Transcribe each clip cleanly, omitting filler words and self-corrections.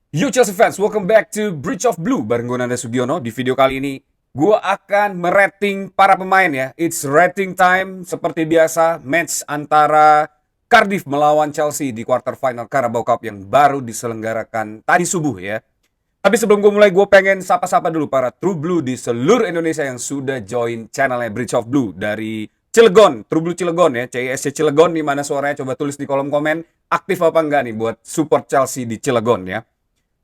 Yo Chelsea fans, welcome back to Bridge of Blue bareng gue Nanda Sugiono. Di video kali ini, gue akan merating para pemain ya. It's rating time seperti biasa, match antara Cardiff melawan Chelsea di quarter final Carabao Cup yang baru diselenggarakan tadi subuh ya. Tapi sebelum gue mulai, gue pengen sapa-sapa dulu para True Blue di seluruh Indonesia yang sudah join channelnya Bridge of Blue dari Cilegon, True Blue Cilegon ya, CISC Cilegon, di mana suaranya coba tulis di kolom komen, aktif apa enggak nih buat support Chelsea di Cilegon ya.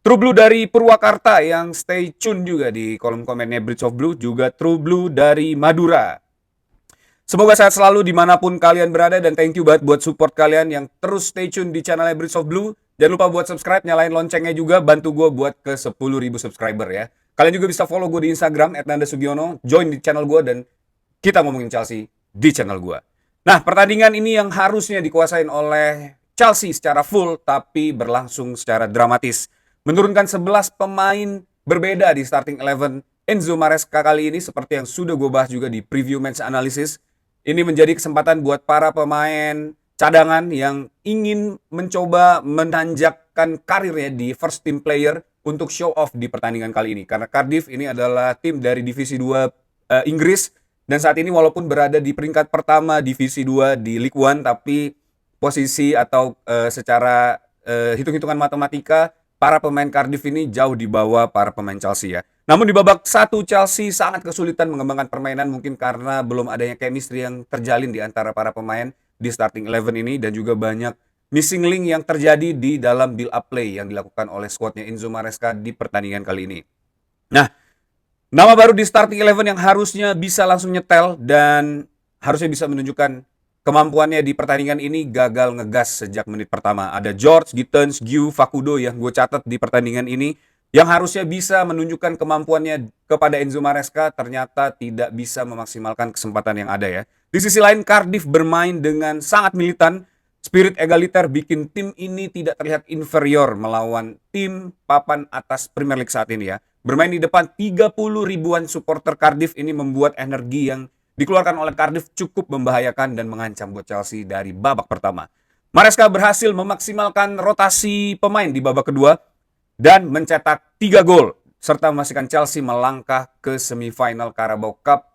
True Blue dari Purwakarta yang stay tune juga di kolom komennya Bridge of Blue. Juga True Blue dari Madura. Semoga sehat selalu dimanapun kalian berada. Dan thank you banget buat support kalian yang terus stay tune di channelnya Bridge of Blue. Jangan lupa buat subscribe, nyalain loncengnya juga. Bantu gue buat ke 10.000 subscriber ya. Kalian juga bisa follow gue di Instagram @nandasugiono. Join di channel gue dan kita ngomongin Chelsea di channel gue. Nah, pertandingan ini yang harusnya dikuasain oleh Chelsea secara full tapi berlangsung secara dramatis. Menurunkan 11 pemain berbeda di starting 11 Enzo Maresca kali ini seperti yang sudah gue bahas juga di preview match analysis. Ini menjadi kesempatan buat para pemain cadangan yang ingin mencoba menanjakkan karirnya di first team player untuk show off di pertandingan kali ini. Karena Cardiff ini adalah tim dari Divisi 2 Inggris dan saat ini walaupun berada di peringkat pertama Divisi 2 di League One, tapi posisi atau secara hitung-hitungan matematika para pemain Cardiff ini jauh di bawah para pemain Chelsea ya. Namun di babak satu Chelsea sangat kesulitan mengembangkan permainan mungkin karena belum adanya chemistry yang terjalin di antara para pemain di starting 11 ini dan juga banyak missing link yang terjadi di dalam build up play yang dilakukan oleh skuadnya Enzo Maresca di pertandingan kali ini. Nah, nama baru di starting 11 yang harusnya bisa langsung nyetel dan harusnya bisa menunjukkan kemampuannya di pertandingan ini gagal ngegas sejak menit pertama. Ada George, Gittens, Gu, Facundo yang gue catat di pertandingan ini yang harusnya bisa menunjukkan kemampuannya kepada Enzo Maresca ternyata tidak bisa memaksimalkan kesempatan yang ada ya. Di sisi lain Cardiff bermain dengan sangat militan, spirit egaliter bikin tim ini tidak terlihat inferior melawan tim papan atas Premier League saat ini ya. Bermain di depan 30 ribuan supporter Cardiff ini membuat energi yang dikeluarkan oleh Cardiff cukup membahayakan dan mengancam buat Chelsea dari babak pertama. Maresca berhasil memaksimalkan rotasi pemain di babak kedua dan mencetak 3 gol serta memastikan Chelsea melangkah ke semifinal Carabao Cup.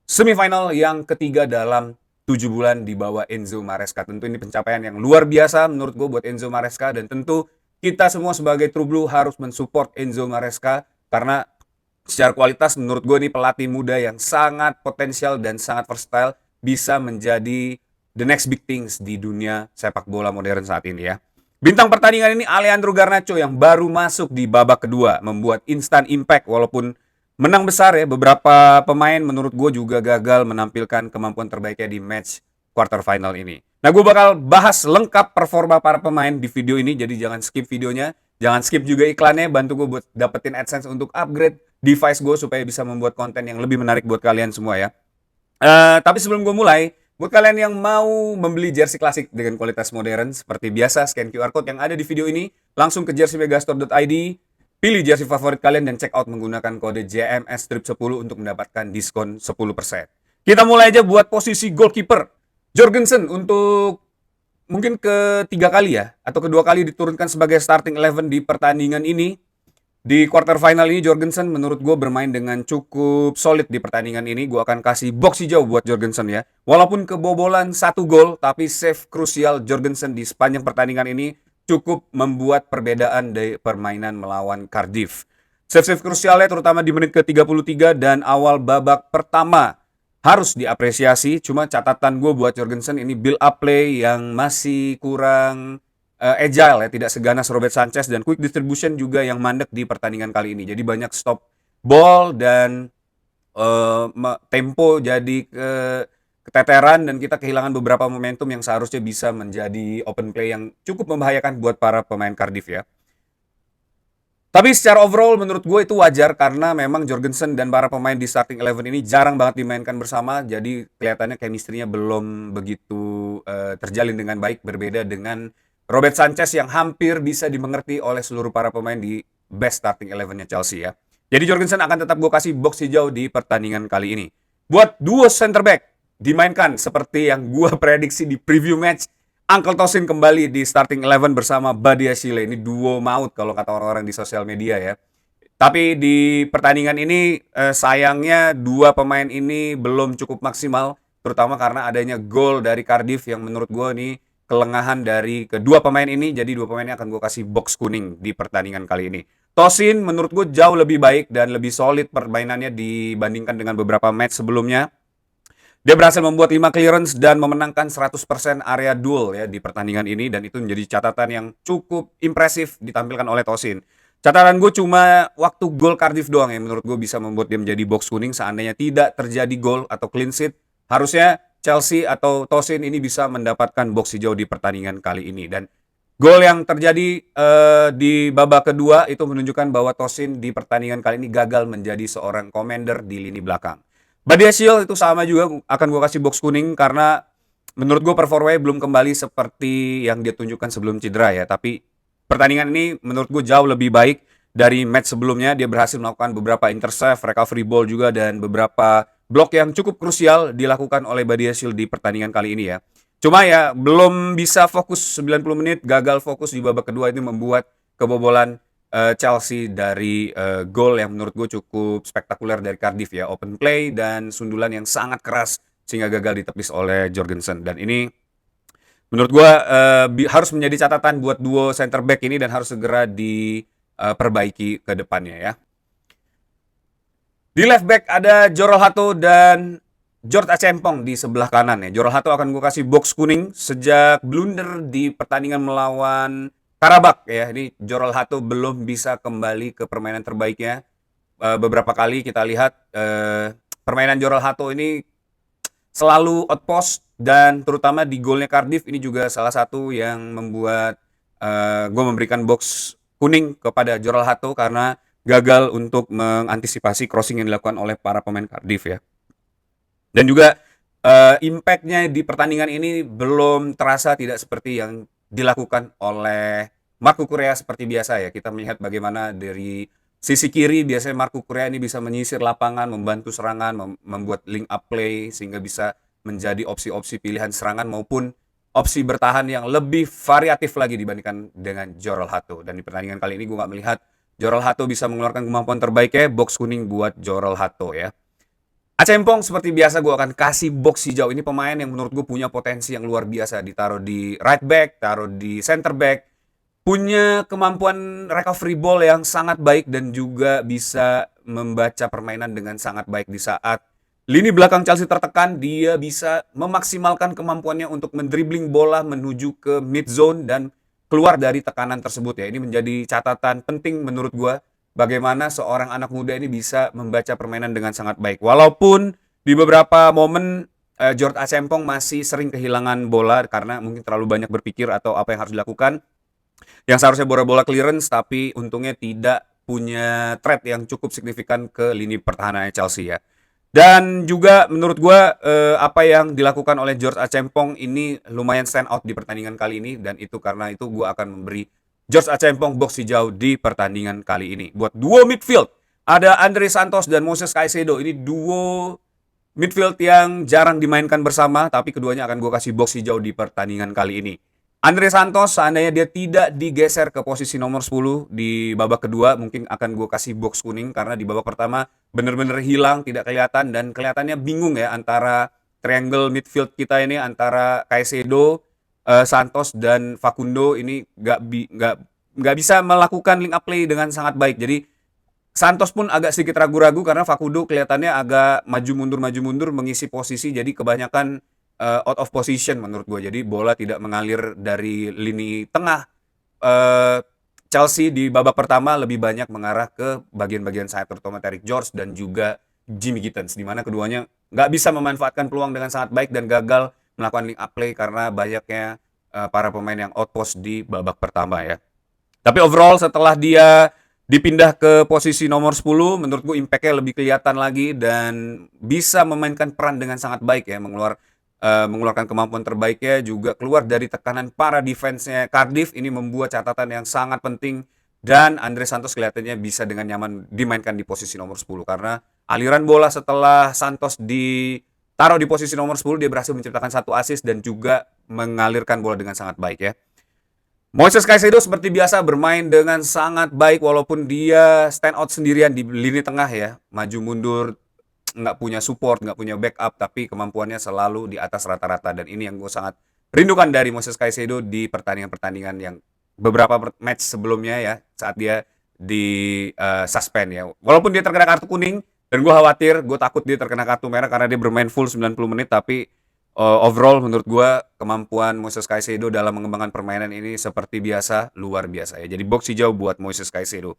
Semifinal yang ketiga dalam 7 bulan di bawah Enzo Maresca. Tentu ini pencapaian yang luar biasa menurut gue buat Enzo Maresca dan tentu kita semua sebagai True Blue harus mensupport Enzo Maresca karena secara kualitas menurut gue ini pelatih muda yang sangat potensial dan sangat versatile, bisa menjadi the next big things di dunia sepak bola modern saat ini ya. Bintang pertandingan ini Alejandro Garnacho yang baru masuk di babak kedua membuat instant impact walaupun menang besar ya. Beberapa pemain menurut gue juga gagal menampilkan kemampuan terbaiknya di match quarter final ini. Nah, gue bakal bahas lengkap performa para pemain di video ini, jadi jangan skip videonya. Jangan skip juga iklannya, bantu gue buat dapetin AdSense untuk upgrade device gue supaya bisa membuat konten yang lebih menarik buat kalian semua ya. Tapi sebelum gue mulai, buat kalian yang mau membeli jersey klasik dengan kualitas modern, seperti biasa scan QR Code yang ada di video ini, langsung ke jerseymegastore.id, pilih jersey favorit kalian dan check out menggunakan kode JMS10 untuk mendapatkan diskon 10%. Kita mulai aja buat posisi goalkeeper. Jorgensen untuk mungkin ketiga kali ya, atau kedua kali diturunkan sebagai starting 11 di pertandingan ini. Di quarter final ini Jorgensen menurut gue bermain dengan cukup solid di pertandingan ini. Gue akan kasih box hijau buat Jorgensen ya. Walaupun kebobolan 1 gol, tapi save krusial Jorgensen di sepanjang pertandingan ini cukup membuat perbedaan dari permainan melawan Cardiff. Save-save krusialnya terutama di menit ke-33 dan awal babak pertama harus diapresiasi. Cuma catatan gue buat Jorgensen ini build up play yang masih kurang agile ya, tidak seganas Robert Sanchez, dan quick distribution juga yang mandek di pertandingan kali ini. Jadi banyak stop ball dan tempo jadi keteteran dan kita kehilangan beberapa momentum yang seharusnya bisa menjadi open play yang cukup membahayakan buat para pemain Cardiff ya. Tapi secara overall menurut gue itu wajar karena memang Jorgensen dan para pemain di starting 11 ini jarang banget dimainkan bersama. Jadi kelihatannya chemistry-nya belum begitu terjalin dengan baik, berbeda dengan Robert Sanchez yang hampir bisa dimengerti oleh seluruh para pemain di best starting 11-nya Chelsea ya. Jadi Jorgensen akan tetap gue kasih box hijau di pertandingan kali ini. Buat duo center back dimainkan seperti yang gue prediksi di preview match Uncle Tosin kembali di starting 11 bersama Badiashile. Ini duo maut kalau kata orang-orang di sosial media ya. Tapi di pertandingan ini sayangnya dua pemain ini belum cukup maksimal, terutama karena adanya gol dari Cardiff yang menurut gue ini kelengahan dari kedua pemain ini. Jadi dua pemain ini akan gue kasih box kuning di pertandingan kali ini. Tosin menurut gue jauh lebih baik dan lebih solid permainannya dibandingkan dengan beberapa match sebelumnya. Dia berhasil membuat 5 clearance dan memenangkan 100% area duel ya di pertandingan ini, dan itu menjadi catatan yang cukup impresif ditampilkan oleh Tosin. Catatan gue cuma waktu gol Cardiff doang ya menurut gue bisa membuat dia menjadi box kuning. Seandainya tidak terjadi gol atau clean sheet, harusnya Chelsea atau Tosin ini bisa mendapatkan box hijau di pertandingan kali ini. Dan gol yang terjadi di babak kedua itu menunjukkan bahwa Tosin di pertandingan kali ini gagal menjadi seorang commander di lini belakang. Badiashile itu sama juga akan gue kasih box kuning karena menurut gue performanya belum kembali seperti yang dia tunjukkan sebelum cedera ya. Tapi pertandingan ini menurut gue jauh lebih baik dari match sebelumnya. Dia berhasil melakukan beberapa intercept, recovery ball juga, dan beberapa blok yang cukup krusial dilakukan oleh Badiashile di pertandingan kali ini ya. Cuma ya belum bisa fokus 90 menit, gagal fokus di babak kedua, itu membuat kebobolan Chelsea dari gol yang menurut gue cukup spektakuler dari Cardiff ya. Open play dan sundulan yang sangat keras sehingga gagal ditepis oleh Jorgensen. Dan ini menurut gue harus menjadi catatan buat duo center back ini dan harus segera diperbaiki ke depannya ya. Di left back ada Jorel Hato dan George Achempong di sebelah kanan ya. Jorel Hato akan gue kasih box kuning sejak blunder di pertandingan melawan Karabakh ya. Ini Jorel Hato belum bisa kembali ke permainan terbaiknya. Beberapa kali kita lihat permainan Jorel Hato ini selalu outpost, dan terutama di golnya Cardiff ini juga salah satu yang membuat gue memberikan box kuning kepada Jorel Hato karena gagal untuk mengantisipasi crossing yang dilakukan oleh para pemain Cardiff ya. Dan juga impact-nya di pertandingan ini belum terasa tidak seperti yang dilakukan oleh Marc Cucurella seperti biasa ya. Kita melihat bagaimana dari sisi kiri biasanya Marc Cucurella ini bisa menyisir lapangan, membantu serangan, membuat link up play sehingga bisa menjadi opsi-opsi pilihan serangan maupun opsi bertahan yang lebih variatif lagi dibandingkan dengan Jorel Hato. Dan di pertandingan kali ini gue nggak melihat Jorel Hato bisa mengeluarkan kemampuan terbaiknya. Box kuning buat Jorel Hato ya. Achempong seperti biasa gue akan kasih box hijau. Ini pemain yang menurut gue punya potensi yang luar biasa. Ditaruh di right back, taruh di center back. Punya kemampuan recovery ball yang sangat baik dan juga bisa membaca permainan dengan sangat baik. Di saat lini belakang Chelsea tertekan, dia bisa memaksimalkan kemampuannya untuk mendribbling bola menuju ke mid zone dan keluar dari tekanan tersebut ya. Ini menjadi catatan penting menurut gue. Bagaimana seorang anak muda ini bisa membaca permainan dengan sangat baik. Walaupun di beberapa momen George Achempong masih sering kehilangan bola karena mungkin terlalu banyak berpikir atau apa yang harus dilakukan. Yang seharusnya bola clearance, tapi untungnya tidak punya threat yang cukup signifikan ke lini pertahanan Chelsea ya. Dan juga menurut gue apa yang dilakukan oleh George Achempong ini lumayan stand out di pertandingan kali ini. Dan itu karena itu gue akan memberi George Achempong box hijau di pertandingan kali ini. Buat duo midfield, ada Andre Santos dan Moses Caicedo. Ini duo midfield yang jarang dimainkan bersama, tapi keduanya akan gue kasih box hijau di pertandingan kali ini. Andre Santos, seandainya dia tidak digeser ke posisi nomor 10 di babak kedua, mungkin akan gue kasih box kuning karena di babak pertama benar-benar hilang, tidak kelihatan, dan kelihatannya bingung ya antara triangle midfield kita ini, antara Caicedo, Santos dan Facundo ini nggak bisa melakukan link up play dengan sangat baik. Jadi Santos pun agak sedikit ragu-ragu karena Facundo kelihatannya agak maju mundur mengisi posisi, jadi kebanyakan out of position menurut gue. Jadi bola tidak mengalir dari lini tengah Chelsea di babak pertama, lebih banyak mengarah ke bagian-bagian sayap, terutama Eric George dan juga Jimmy Gittens, di mana keduanya nggak bisa memanfaatkan peluang dengan sangat baik dan gagal melakukan link up play karena banyaknya para pemain yang outpost di babak pertama ya. Tapi overall setelah dia dipindah ke posisi nomor 10, menurut gue impact-nya lebih kelihatan lagi dan bisa memainkan peran dengan sangat baik ya, mengeluarkan kemampuan terbaiknya, juga keluar dari tekanan para defense-nya Cardiff. Ini membuat catatan yang sangat penting, dan Andre Santos kelihatannya bisa dengan nyaman dimainkan di posisi nomor 10 karena aliran bola setelah Santos di taruh di posisi nomor 10, dia berhasil menciptakan 1 assist dan juga mengalirkan bola dengan sangat baik ya. Moises Caicedo seperti biasa bermain dengan sangat baik walaupun dia stand out sendirian di lini tengah ya. Maju mundur, nggak punya support, nggak punya backup, tapi kemampuannya selalu di atas rata-rata. Dan ini yang gue sangat rindukan dari Moises Caicedo di pertandingan-pertandingan yang beberapa match sebelumnya ya, saat dia di suspend ya. Walaupun dia terkena kartu kuning, dan gue takut dia terkena kartu merah karena dia bermain full 90 menit, tapi overall menurut gue kemampuan Moises Caicedo dalam mengembangkan permainan ini seperti biasa luar biasa ya. Jadi box hijau buat Moises Caicedo.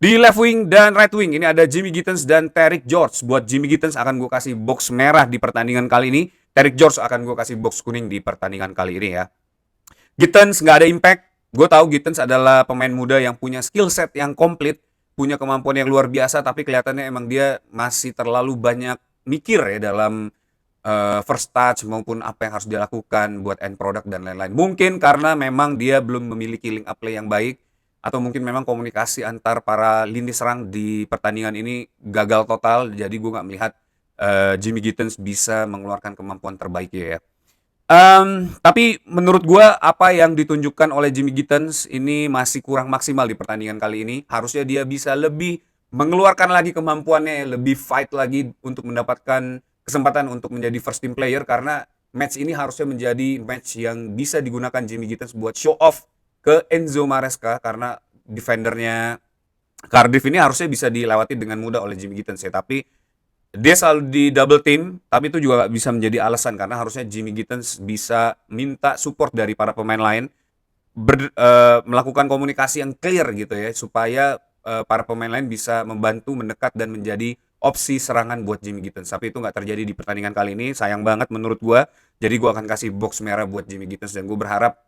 Di left wing dan right wing ini ada Jimmy Gittens dan Tariq George. Buat Jimmy Gittens akan gue kasih box merah di pertandingan kali ini. Tariq George akan gue kasih box kuning di pertandingan kali ini ya. Gittens nggak ada impact. Gue tahu Gittens adalah pemain muda yang punya skill set yang komplit, punya kemampuan yang luar biasa, tapi kelihatannya emang dia masih terlalu banyak mikir ya dalam first touch maupun apa yang harus dilakukan buat end product dan lain-lain. Mungkin karena memang dia belum memiliki link up play yang baik, atau mungkin memang komunikasi antar para lini serang di pertandingan ini gagal total. Jadi gue nggak melihat Jimmy Gittens bisa mengeluarkan kemampuan terbaiknya ya. Tapi menurut gue apa yang ditunjukkan oleh Jimmy Gittens ini masih kurang maksimal di pertandingan kali ini. Harusnya dia bisa lebih mengeluarkan lagi kemampuannya, lebih fight lagi untuk mendapatkan kesempatan untuk menjadi first team player, karena match ini harusnya menjadi match yang bisa digunakan Jimmy Gittens buat show off ke Enzo Maresca, karena defendernya Cardiff ini harusnya bisa dilewati dengan mudah oleh Jimmy Gittens ya. Tapi dia selalu di double team, tapi itu juga gak bisa menjadi alasan karena harusnya Jimmy Gittens bisa minta support dari para pemain lain, melakukan komunikasi yang clear gitu ya, supaya para pemain lain bisa membantu mendekat dan menjadi opsi serangan buat Jimmy Gittens. Tapi itu nggak terjadi di pertandingan kali ini, sayang banget menurut gue. Jadi gue akan kasih box merah buat Jimmy Gittens, dan gue berharap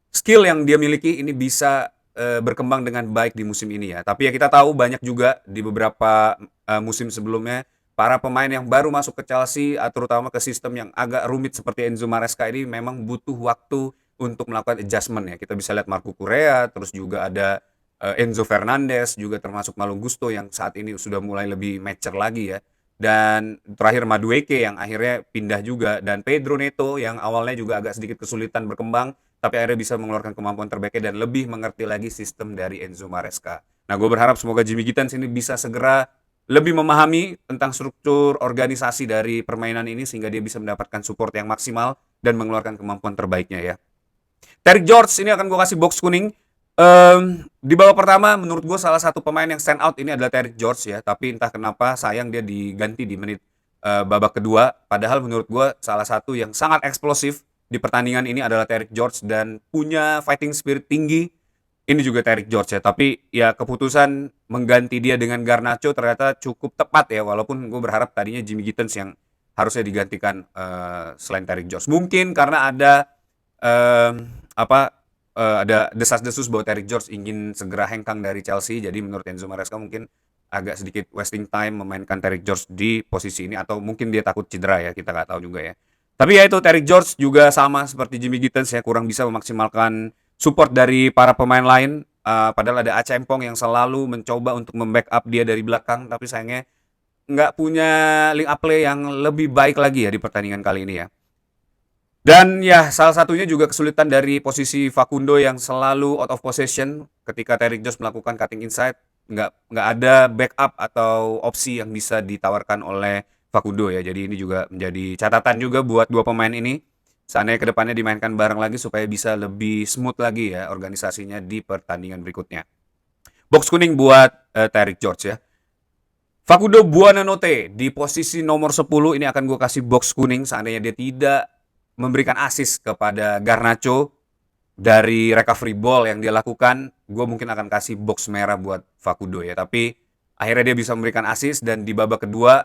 skill yang dia miliki ini bisa berkembang dengan baik di musim ini ya. Tapi ya kita tahu banyak juga di beberapa musim sebelumnya para pemain yang baru masuk ke Chelsea, terutama ke sistem yang agak rumit seperti Enzo Maresca ini, memang butuh waktu untuk melakukan adjustment ya. Kita bisa lihat Marco Correa, terus juga ada Enzo Fernandez, juga termasuk Malo Gusto yang saat ini sudah mulai lebih mature lagi ya. Dan terakhir Madueke yang akhirnya pindah juga, dan Pedro Neto yang awalnya juga agak sedikit kesulitan berkembang, tapi akhirnya bisa mengeluarkan kemampuan terbaiknya dan lebih mengerti lagi sistem dari Enzo Maresca. Nah, gue berharap semoga Jimmy Gittens ini bisa segera lebih memahami tentang struktur organisasi dari permainan ini sehingga dia bisa mendapatkan support yang maksimal dan mengeluarkan kemampuan terbaiknya ya. Tariq George ini akan gue kasih box kuning. Di babak pertama menurut gue salah satu pemain yang stand out ini adalah Tariq George ya, tapi entah kenapa sayang dia diganti di menit babak kedua. Padahal menurut gue salah satu yang sangat eksplosif di pertandingan ini adalah Tariq George dan punya fighting spirit tinggi. Ini juga Tariq George ya, tapi ya keputusan mengganti dia dengan Garnacho ternyata cukup tepat ya, walaupun gue berharap tadinya Jimmy Gittens yang harusnya digantikan selain Tariq George. Mungkin karena ada ada desas-desus bahwa Tariq George ingin segera hengkang dari Chelsea, jadi menurut Enzo Maresca mungkin agak sedikit wasting time memainkan Tariq George di posisi ini, atau mungkin dia takut cedera ya, kita nggak tahu juga ya. Tapi ya itu, Tariq George juga sama seperti Jimmy Gittens ya, kurang bisa memaksimalkan support dari para pemain lain. Padahal ada Acempong yang selalu mencoba untuk membackup dia dari belakang, tapi sayangnya nggak punya link up play yang lebih baik lagi ya di pertandingan kali ini ya. Dan ya salah satunya juga kesulitan dari posisi Facundo yang selalu out of possession ketika Tariq George melakukan cutting inside. Nggak ada backup atau opsi yang bisa ditawarkan oleh Facundo ya. Jadi ini juga menjadi catatan juga buat dua pemain ini. Seandainya kedepannya dimainkan bareng lagi supaya bisa lebih smooth lagi ya organisasinya di pertandingan berikutnya. Box kuning buat Tariq George ya. Facundo Buonanotte di posisi nomor 10 ini akan gue kasih box kuning seandainya dia tidak memberikan assist kepada Garnacho dari recovery ball yang dia lakukan. Gue mungkin akan kasih box merah buat Facundo ya. Tapi akhirnya dia bisa memberikan assist, dan di babak kedua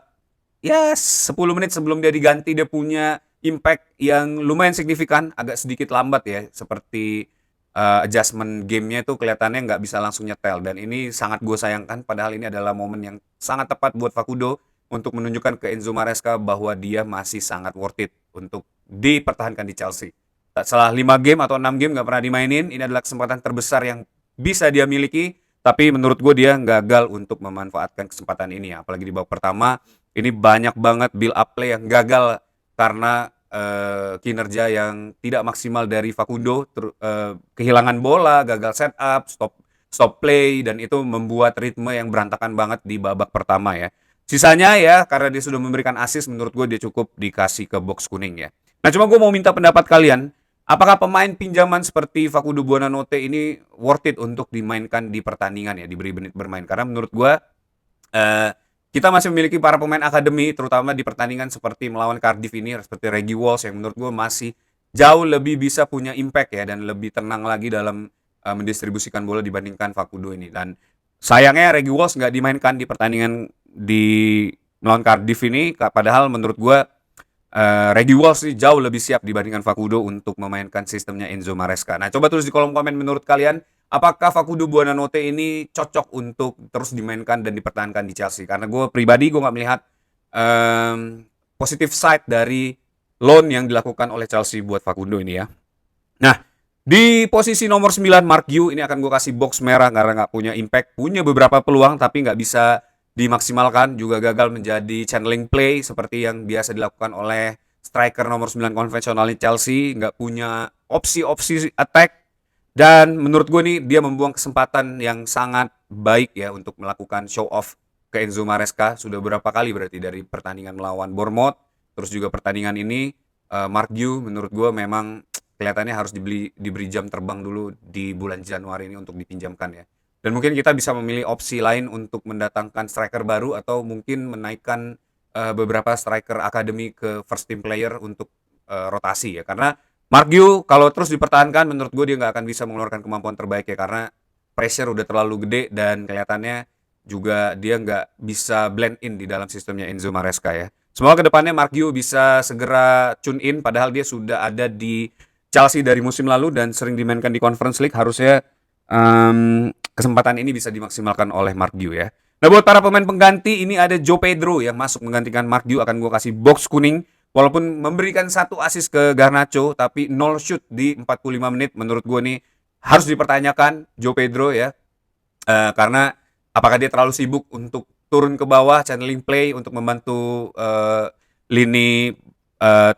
ya 10 menit sebelum dia diganti dia punya impact yang lumayan signifikan, agak sedikit lambat ya, seperti adjustment gamenya itu kelihatannya nggak bisa langsung nyetel, dan ini sangat gue sayangkan, padahal ini adalah momen yang sangat tepat buat Facundo untuk menunjukkan ke Enzo Maresca bahwa dia masih sangat worth it untuk dipertahankan di Chelsea. Setelah 5 game atau 6 game nggak pernah dimainin, ini adalah kesempatan terbesar yang bisa dia miliki, tapi menurut gue dia gagal untuk memanfaatkan kesempatan ini ya. Apalagi di babak pertama, ini banyak banget build up play yang gagal karena kinerja yang tidak maksimal dari Facundo, kehilangan bola, gagal setup, stop play, dan itu membuat ritme yang berantakan banget di babak pertama ya. Sisanya ya, karena dia sudah memberikan assist, menurut gue dia cukup dikasih ke box kuning ya. Nah, cuma gue mau minta pendapat kalian, apakah pemain pinjaman seperti Facundo Buonanotte ini worth it untuk dimainkan di pertandingan ya, diberi menit bermain? Karena menurut gue eh, kita masih memiliki para pemain akademi, terutama di pertandingan seperti melawan Cardiff ini, seperti Reggie Walsh yang menurut gue masih jauh lebih bisa punya impact ya, dan lebih tenang lagi dalam mendistribusikan bola dibandingkan Facundo ini. Dan sayangnya Reggie Walsh nggak dimainkan di pertandingan di melawan Cardiff ini, padahal menurut gue Reggie Walsh sih jauh lebih siap dibandingkan Facundo untuk memainkan sistemnya Enzo Maresca. Nah, coba tulis di kolom komen menurut kalian, apakah Facundo Buonanotte ini cocok untuk terus dimainkan dan dipertahankan di Chelsea? Karena gue pribadi, gue nggak melihat positive side dari loan yang dilakukan oleh Chelsea buat Facundo ini ya. Nah, di posisi nomor 9 Mark Yu, ini akan gue kasih box merah karena nggak punya impact. Punya beberapa peluang tapi nggak bisa dimaksimalkan, juga gagal menjadi channeling play seperti yang biasa dilakukan oleh striker nomor 9 konvensional Chelsea, nggak punya opsi-opsi attack, dan menurut gue nih dia membuang kesempatan yang sangat baik ya untuk melakukan show off ke Enzo Maresca. Sudah berapa kali berarti dari pertandingan melawan Bournemouth, terus juga pertandingan ini Mark Yu menurut gue memang kelihatannya harus diberi jam terbang dulu di bulan Januari ini untuk dipinjamkan ya. Dan mungkin kita bisa memilih opsi lain untuk mendatangkan striker baru, atau mungkin menaikkan beberapa striker akademi ke first team player untuk rotasi ya. Karena Mark Yu kalau terus dipertahankan, menurut gue dia nggak akan bisa mengeluarkan kemampuan terbaik ya, karena pressure udah terlalu gede dan kelihatannya juga dia nggak bisa blend in di dalam sistemnya Enzo Maresca ya. Semoga kedepannya Mark Yu bisa segera tune in, padahal dia sudah ada di Chelsea dari musim lalu dan sering dimainkan di Conference League. Harusnya kesempatan ini bisa dimaksimalkan oleh Mark Yu ya. Nah, buat para pemain pengganti, ini ada Joe Pedro yang masuk menggantikan Mark Yu, akan gue kasih box kuning. Walaupun memberikan 1 assist ke Garnacho, tapi 0 shoot di 45 menit. Menurut gue nih harus dipertanyakan Joe Pedro ya. Karena apakah dia terlalu sibuk untuk turun ke bawah, channeling play untuk membantu lini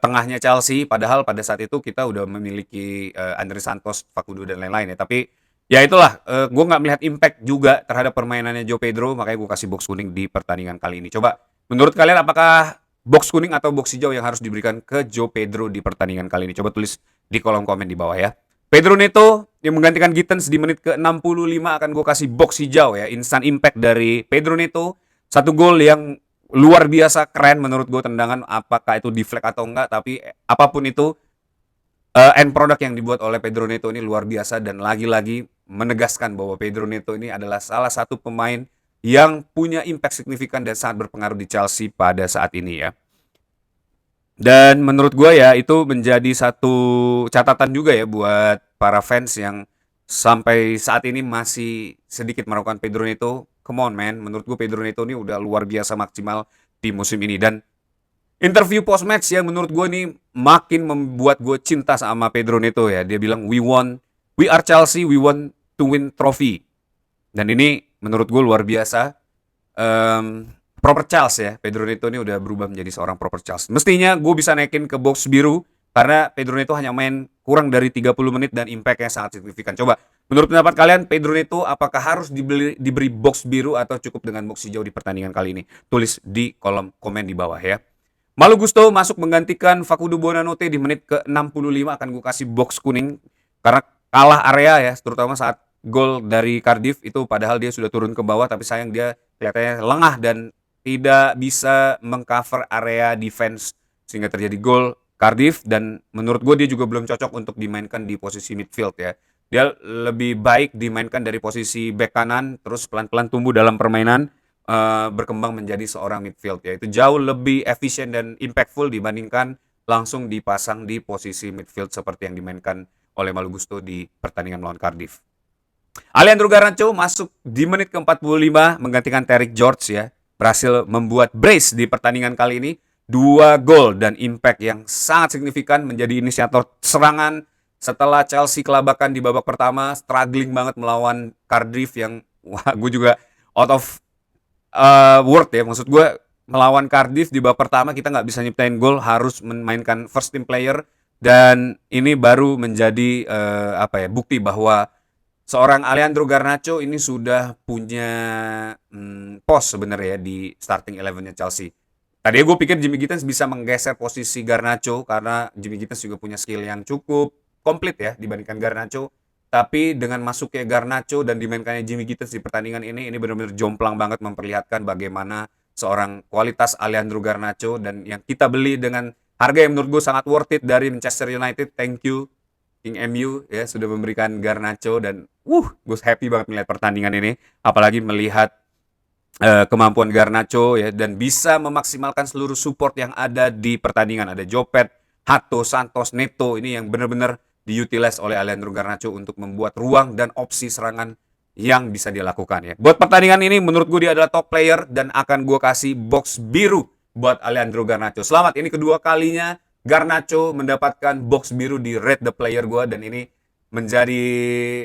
tengahnya Chelsea, padahal pada saat itu kita udah memiliki Andre Santos, Facundo, dan lain-lain ya. Tapi ya itulah, gue nggak melihat impact juga terhadap permainannya Joe Pedro, makanya gue kasih box kuning di pertandingan kali ini. Coba menurut kalian apakah box kuning atau box hijau yang harus diberikan ke Joe Pedro di pertandingan kali ini? Coba tulis di kolom komen di bawah ya. Pedro Neto yang menggantikan Gittens di menit ke-65 akan gue kasih box hijau ya. Instant impact dari Pedro Neto, 1 gol yang luar biasa keren menurut gue, tendangan apakah itu deflect atau enggak, tapi apapun itu end product yang dibuat oleh Pedro Neto ini luar biasa, dan lagi-lagi menegaskan bahwa Pedro Neto ini adalah salah satu pemain yang punya impact signifikan dan sangat berpengaruh di Chelsea pada saat ini ya. Dan menurut gue ya itu menjadi satu catatan juga ya buat para fans yang sampai saat ini masih sedikit meragukan Pedro Neto. Come on man, menurut gue Pedro Neto ini udah luar biasa maksimal di musim ini. Dan interview post match yang menurut gue nih makin membuat gue cinta sama Pedro Neto ya. Dia bilang we are Chelsea, we want to win trophy. Dan ini menurut gue luar biasa. Proper Charles ya, Pedro Neto ini udah berubah menjadi seorang proper Charles. Mestinya gue bisa naikin ke box biru, karena Pedro Neto hanya main kurang dari 30 menit dan impactnya sangat signifikan. Coba, menurut pendapat kalian, Pedro Neto apakah harus diberi box biru atau cukup dengan box hijau di pertandingan kali ini? Tulis di kolom komen di bawah ya. Malo Gusto masuk menggantikan Facundo Buonanotte di menit ke-65, akan gue kasih box kuning, karena kalah area ya, terutama saat gol dari Cardiff itu, padahal dia sudah turun ke bawah, tapi sayang dia kelihatannya lengah dan tidak bisa mengcover area defense sehingga terjadi gol Cardiff. Dan menurut gue dia juga belum cocok untuk dimainkan di posisi midfield ya. Dia lebih baik dimainkan dari posisi back kanan, terus pelan-pelan tumbuh dalam permainan, berkembang menjadi seorang midfield ya. Itu jauh lebih efisien dan impactful dibandingkan langsung dipasang di posisi midfield seperti yang dimainkan oleh Malo Gusto di pertandingan melawan Cardiff. Alejandro Garnacho masuk di menit ke-45 menggantikan Terrick George ya. Berhasil membuat brace di pertandingan kali ini, 2 gol dan impact yang sangat signifikan, menjadi inisiator serangan setelah Chelsea kelabakan di babak pertama, struggling banget melawan Cardiff yang wah gue juga out of word ya. Maksud gue melawan Cardiff di babak pertama kita nggak bisa nyiptain gol, harus memainkan first team player, dan ini baru menjadi bukti bahwa seorang Alejandro Garnacho ini sudah punya pos sebenarnya ya di starting 11-nya Chelsea. Tadi gue pikir Jimmy Gittens bisa menggeser posisi Garnacho karena Jimmy Gittens juga punya skill yang cukup komplit ya dibandingkan Garnacho. Tapi dengan masuknya Garnacho dan dimainkannya Jimmy Gittens di pertandingan ini benar-benar jomplang banget memperlihatkan bagaimana seorang kualitas Alejandro Garnacho, dan yang kita beli dengan harga yang menurut gue sangat worth it dari Manchester United. Thank you King MU ya sudah memberikan Garnacho, dan gue happy banget melihat pertandingan ini, apalagi melihat kemampuan Garnacho ya, dan bisa memaksimalkan seluruh support yang ada di pertandingan. Ada Jopet, Hato, Santos, Neto, ini yang benar-benar diutilize oleh Alejandro Garnacho untuk membuat ruang dan opsi serangan yang bisa dia lakukan ya. Buat pertandingan ini menurut gue dia adalah top player, dan akan gue kasih box biru buat Alejandro Garnacho. Selamat, ini kedua kalinya Garnacho mendapatkan box biru di Rate the Player gue, dan ini menjadi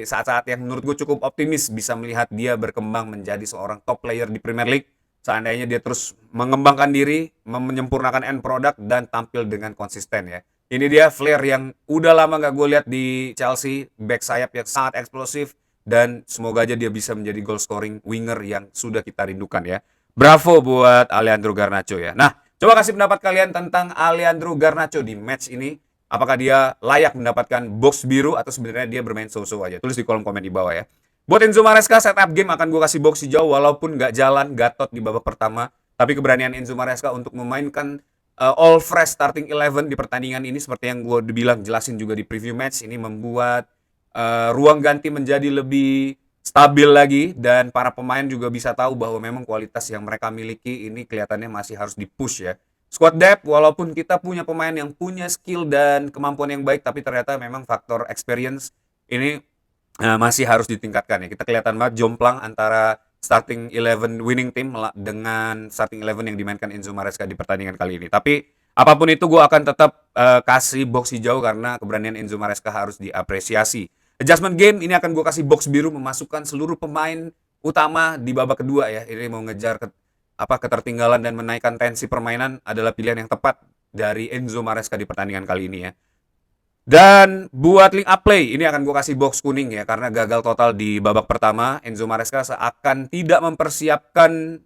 saat-saat yang menurut gue cukup optimis bisa melihat dia berkembang menjadi seorang top player di Premier League. Seandainya dia terus mengembangkan diri, menyempurnakan end product, dan tampil dengan konsisten ya. Ini dia Flair yang udah lama gak gue lihat di Chelsea, back sayap yang sangat eksplosif, dan semoga aja dia bisa menjadi goal scoring winger yang sudah kita rindukan ya. Bravo buat Alejandro Garnacho ya. Nah, coba kasih pendapat kalian tentang Alejandro Garnacho di match ini. Apakah dia layak mendapatkan box biru atau sebenarnya dia bermain so-so aja? Tulis di kolom komen di bawah ya. Buat Enzo Maresca, setup game akan gue kasih box hijau walaupun nggak jalan, gatot di babak pertama. Tapi keberanian Enzo Maresca untuk memainkan all fresh starting 11 di pertandingan ini, seperti yang gue bilang jelasin juga di preview match, ini membuat ruang ganti menjadi lebih stabil lagi, dan para pemain juga bisa tahu bahwa memang kualitas yang mereka miliki ini kelihatannya masih harus dipush ya. Squad depth, walaupun kita punya pemain yang punya skill dan kemampuan yang baik, tapi ternyata memang faktor experience ini masih harus ditingkatkan ya. Kita kelihatan banget jomplang antara starting 11 winning team dengan starting 11 yang dimainkan Enzo Maresca di pertandingan kali ini. Tapi apapun itu gue akan tetap kasih box hijau karena keberanian Enzo Maresca harus diapresiasi. Adjustment game ini akan gue kasih box biru, memasukkan seluruh pemain utama di babak kedua ya. Ini mau ngejar ketertinggalan dan menaikkan tensi permainan adalah pilihan yang tepat dari Enzo Maresca di pertandingan kali ini ya. Dan buat link up play, ini akan gue kasih box kuning ya, karena gagal total di babak pertama. Enzo Maresca seakan tidak mempersiapkan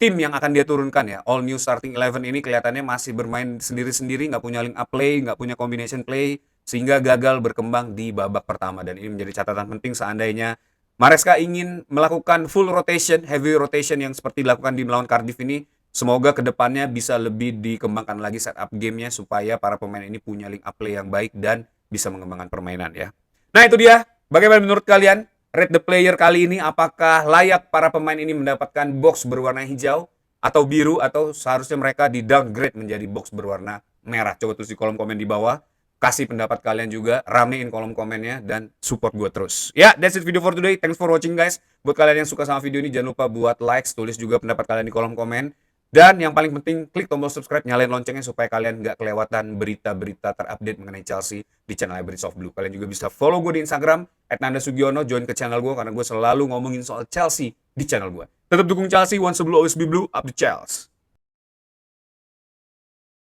tim yang akan dia turunkan ya. All new starting 11 ini kelihatannya masih bermain sendiri-sendiri, nggak punya link up play, nggak punya combination play, sehingga gagal berkembang di babak pertama. Dan ini menjadi catatan penting seandainya Maresca ingin melakukan full rotation, heavy rotation yang seperti dilakukan di melawan Cardiff ini. Semoga kedepannya bisa lebih dikembangkan lagi setup gamenya supaya para pemain ini punya link up play yang baik dan bisa mengembangkan permainan ya. Nah itu dia, bagaimana menurut kalian Rate the Player kali ini? Apakah layak para pemain ini mendapatkan box berwarna hijau atau biru, atau seharusnya mereka di downgrade menjadi box berwarna merah? Coba tulis di kolom komen di bawah. Kasih pendapat kalian juga, ramein kolom komennya, dan support gue terus. Ya, that's it video for today. Thanks for watching guys. Buat kalian yang suka sama video ini, jangan lupa buat like, tulis juga pendapat kalian di kolom komen. Dan yang paling penting, klik tombol subscribe, nyalain loncengnya supaya kalian nggak kelewatan berita-berita terupdate mengenai Chelsea di channel Bridge of Blue. Kalian juga bisa follow gue di Instagram, @nandasugiono, join ke channel gue, karena gue selalu ngomongin soal Chelsea di channel gue. Tetap dukung Chelsea, once blue, always be blue, up the Chelsea.